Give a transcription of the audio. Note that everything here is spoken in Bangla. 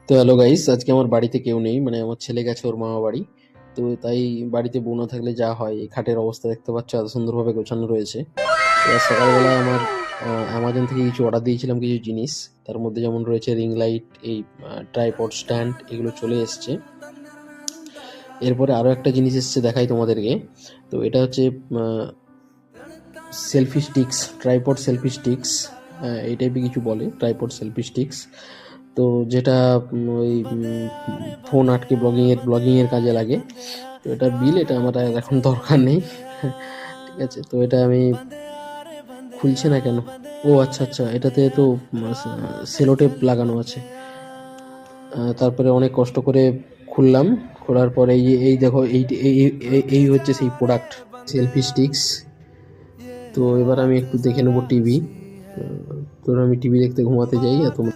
তো হ্যালো গাইস, আজকে আমার বাড়িতে কেউ নেই, মানে আমার ছেলে গেছে ওর মামা বাড়ি। তো তাই বাড়িতে বউ না থাকলে যা হয়, এই খাটের অবস্থা দেখতে পাচ্ছ, এত সুন্দরভাবে গোছানো রয়েছে। এবার সকালবেলা আমার অ্যামাজন থেকে কিছু অর্ডার দিয়েছিলাম, কিছু জিনিস। তার মধ্যে যেমন রয়েছে রিং লাইট, এই ট্রাইপড স্ট্যান্ড, এগুলো চলে এসছে। এরপরে আরও একটা জিনিস এসছে, দেখাই তোমাদেরকে। তো এটা হচ্ছে selfie sticks, tripod selfie sticks, এই টাইপের কিছু বলে, ট্রাইপড সেলফি স্টিক্স। তো যেটা ওই ফোন আটকে ব্লগিংয়ের কাজে লাগে। তো এটা বিল, এটা আমার আর এখন দরকার নেই। ঠিক আছে, তো এটা আমি খুলছে না কেন? ও আচ্ছা আচ্ছা, এটাতে তো সেলো টেপ লাগানো আছে। তারপরে অনেক কষ্ট করে খুললাম। খোলার পরে এই দেখো, এই হচ্ছে সেই প্রোডাক্ট, সেলফি স্টিক্স। তো এবার আমি একটু দেখে নেবো টিভি। তো আমি টিভি দেখতে ঘুমাতে যাই। আর তোমরা